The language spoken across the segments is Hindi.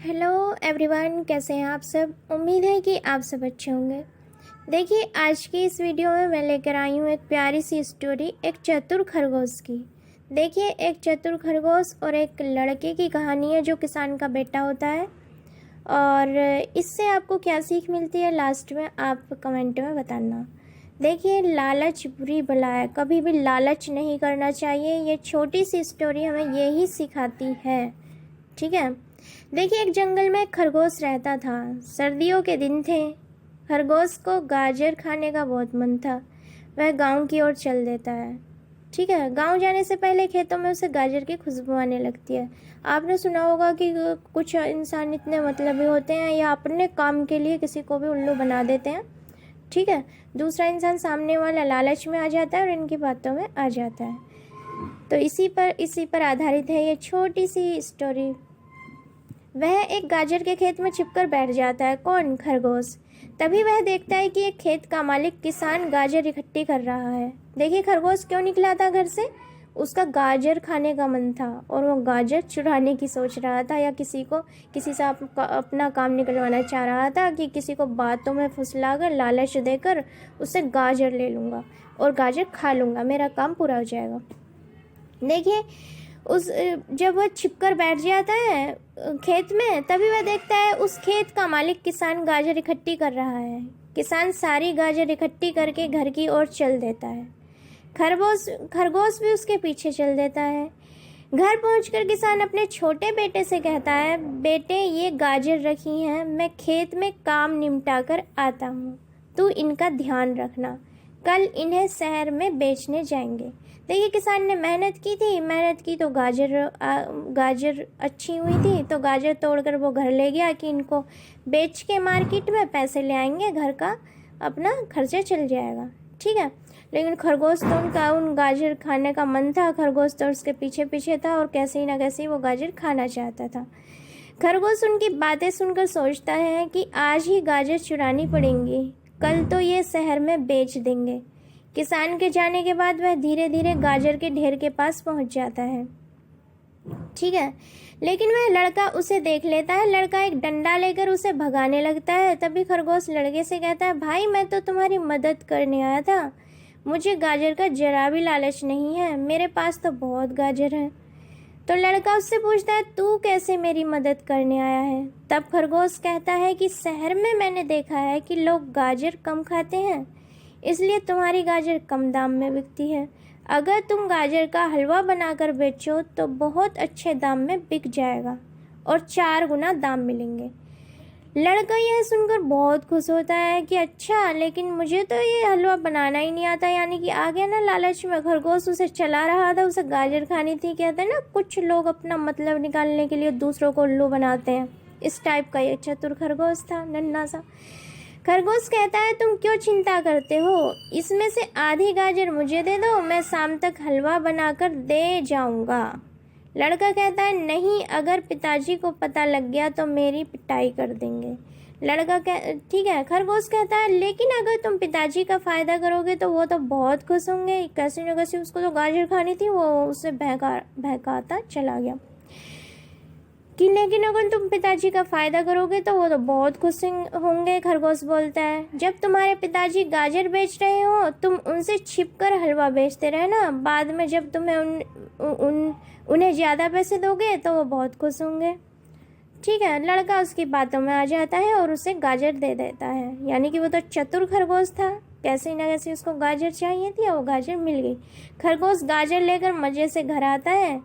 हेलो एवरीवन, कैसे हैं आप सब। उम्मीद है कि आप सब अच्छे होंगे। देखिए, आज की इस वीडियो में मैं लेकर आई हूँ एक प्यारी सी स्टोरी, एक चतुर खरगोश की। देखिए, एक चतुर खरगोश और एक लड़के की कहानी है जो किसान का बेटा होता है। और इससे आपको क्या सीख मिलती है लास्ट में आप कमेंट में बताना। देखिए, लालच बुरी बला है, कभी भी लालच नहीं करना चाहिए। ये छोटी सी स्टोरी हमें यही सिखाती है, ठीक है। देखिए, एक जंगल में एक खरगोश रहता था। सर्दियों के दिन थे। खरगोश को गाजर खाने का बहुत मन था। वह गांव की ओर चल देता है, ठीक है। गांव जाने से पहले खेतों में उसे गाजर की खुशबू आने लगती है। आपने सुना होगा कि कुछ इंसान इतने मतलबी होते हैं या अपने काम के लिए किसी को भी उल्लू बना देते हैं, ठीक है। दूसरा इंसान सामने वाला लालच में आ जाता है और इनकी बातों में आ जाता है। तो इसी पर आधारित है ये छोटी सी स्टोरी। वह एक गाजर के खेत में छिपकर बैठ जाता है। कौन? खरगोश। तभी वह देखता है कि एक खेत का मालिक किसान गाजर इकट्ठी कर रहा है। देखिए, खरगोश क्यों निकला था घर से? उसका गाजर खाने का मन था और वो गाजर चुराने की सोच रहा था, या किसी से अपना काम निकलवाना चाह रहा था कि किसी को बातों में फुसलाकर लालच देकर उससे गाजर ले लूँगा और गाजर खा लूँगा, मेरा काम पूरा हो जाएगा। देखिए, जब वह छिपकर बैठ जाता है खेत में, तभी वह देखता है उस खेत का मालिक किसान गाजर इकट्ठी कर रहा है। किसान सारी गाजर इकट्ठी करके घर की ओर चल देता है। खरगोश भी उसके पीछे चल देता है। घर पहुंचकर किसान अपने छोटे बेटे से कहता है, बेटे, ये गाजर रखी हैं, मैं खेत में काम निपटा कर आता हूँ, तू इनका ध्यान रखना, कल इन्हें शहर में बेचने जाएंगे। देखिए, किसान ने मेहनत की तो गाजर अच्छी हुई थी, तो गाजर तोड़कर वो घर ले गया कि इनको बेच के मार्केट में पैसे ले आएंगे, घर का अपना खर्चा चल जाएगा, ठीक है। लेकिन खरगोश तो उन गाजर खाने का मन था। खरगोश तो उसके पीछे पीछे था और कैसे ही ना कैसे वो गाजर खाना चाहता था। खरगोश उनकी बातें सुनकर सोचता है कि आज ही गाजर चुरानी पड़ेंगी, कल तो ये शहर में बेच देंगे। किसान के जाने के बाद वह धीरे धीरे गाजर के ढेर के पास पहुंच जाता है, ठीक है। लेकिन वह लड़का उसे देख लेता है। लड़का एक डंडा लेकर उसे भगाने लगता है। तभी खरगोश लड़के से कहता है, भाई, मैं तो तुम्हारी मदद करने आया था, मुझे गाजर का जरा भी लालच नहीं है, मेरे पास तो बहुत गाजर है। तो लड़का उससे पूछता है, तू कैसे मेरी मदद करने आया है? तब खरगोश कहता है कि शहर में मैंने देखा है कि लोग गाजर कम खाते हैं, इसलिए तुम्हारी गाजर कम दाम में बिकती है। अगर तुम गाजर का हलवा बनाकर बेचो तो बहुत अच्छे दाम में बिक जाएगा और 4 गुना दाम मिलेंगे। लड़का यह सुनकर बहुत खुश होता है कि अच्छा, लेकिन मुझे तो ये हलवा बनाना ही नहीं आता। यानी कि आ गया ना लालच में। खरगोश उसे चला रहा था, उसे गाजर खानी थी। कहते हैं ना, कुछ लोग अपना मतलब निकालने के लिए दूसरों को उल्लू बनाते हैं। इस टाइप का ये चतुर खरगोश था, नन्हा सा। खरगोश कहता है, तुम क्यों चिंता करते हो, इसमें से आधी गाजर मुझे दे दो, मैं शाम तक हलवा बनाकर दे जाऊंगा। लड़का कहता है, नहीं, अगर पिताजी को पता लग गया तो मेरी पिटाई कर देंगे। ठीक है। खरगोश कहता है, लेकिन अगर तुम पिताजी का फायदा करोगे तो वो तो बहुत खुश होंगे। कैसे न कैसे उसको तो गाजर खानी थी, वो उससे बहकाता चला गया कि लेकिन अगर तुम पिताजी का फायदा करोगे तो वो तो बहुत खुश होंगे। खरगोश बोलता है, जब तुम्हारे पिताजी गाजर बेच रहे हो, तुम उनसे छिपकर हलवा बेचते रहना, बाद में जब तुम्हें उन्हें ज़्यादा पैसे दोगे तो वो बहुत खुश होंगे, ठीक है। लड़का उसकी बातों में आ जाता है और उसे गाजर दे देता है। यानी कि वो तो चतुर खरगोश था, कैसे न कैसे उसको गाजर चाहिए थी और वो गाजर मिल गई। खरगोश गाजर लेकर मज़े से घर आता है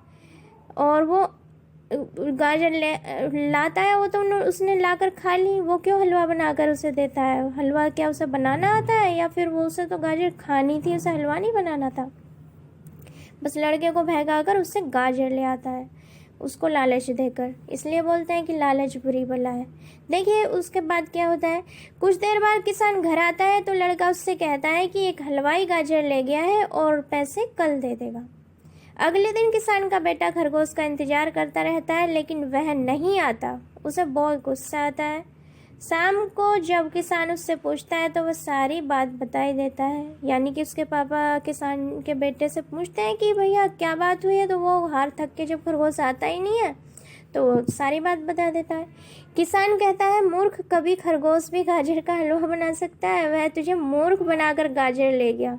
और वो गाजर लाता है। वो तो उसने लाकर खा ली, वो क्यों हलवा बनाकर उसे देता है? हलवा क्या उसे बनाना आता है, या फिर वो उसे तो गाजर खानी थी, उसे हलवा नहीं बनाना था। बस लड़के को भगाकर उससे गाजर ले आता है, उसको लालच देकर। इसलिए बोलते हैं कि लालच बुरी बला है। देखिए, उसके बाद क्या होता है। कुछ देर बाद किसान घर आता है तो लड़का उससे कहता है कि एक हलवाई गाजर ले गया है और पैसे कल दे देगा। अगले दिन किसान का बेटा खरगोश का इंतजार करता रहता है, लेकिन वह नहीं आता। उसे बहुत गुस्सा आता है। शाम को जब किसान उससे पूछता है तो वह सारी बात बताई देता है। यानी कि उसके पापा किसान के बेटे से पूछते हैं कि भैया क्या बात हुई है, तो वो हार थक के जब खरगोश आता ही नहीं है तो वो सारी बात बता देता है। किसान कहता है, मूर्ख, कभी खरगोश भी गाजर का हलवा बना सकता है? वह तुझे मूर्ख बनाकर गाजर ले गया।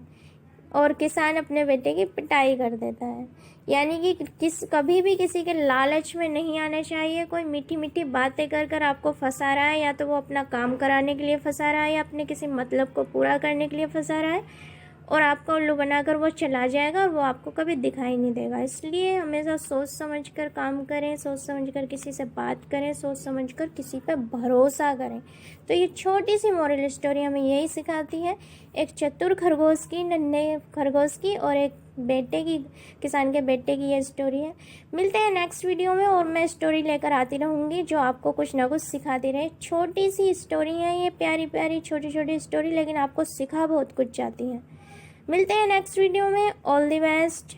और किसान अपने बेटे की पिटाई कर देता है। यानी कि कभी भी किसी के लालच में नहीं आना चाहिए। कोई मीठी मीठी बातें कर कर आपको फंसा रहा है, या तो वो अपना काम कराने के लिए फंसा रहा है या अपने किसी मतलब को पूरा करने के लिए फंसा रहा है, और आपको उल्लू बनाकर वो चला जाएगा और वो आपको कभी दिखाई नहीं देगा। इसलिए हमेशा सोच समझ कर काम करें, सोच समझ कर किसी से बात करें, सोच समझ कर किसी पर भरोसा करें। तो ये छोटी सी मॉरल स्टोरी हमें यही सिखाती है, एक चतुर खरगोश की, नन्हे खरगोश की, और एक बेटे की, किसान के बेटे की ये स्टोरी है। मिलते हैं नेक्स्ट वीडियो में, और मैं स्टोरी लेकर आती रहूँगी जो आपको कुछ ना कुछ सिखाती रहे। छोटी सी स्टोरी है ये, प्यारी प्यारी छोटी छोटी स्टोरी, लेकिन आपको सिखा बहुत कुछ जाती है। मिलते हैं नेक्स्ट वीडियो में। All the best.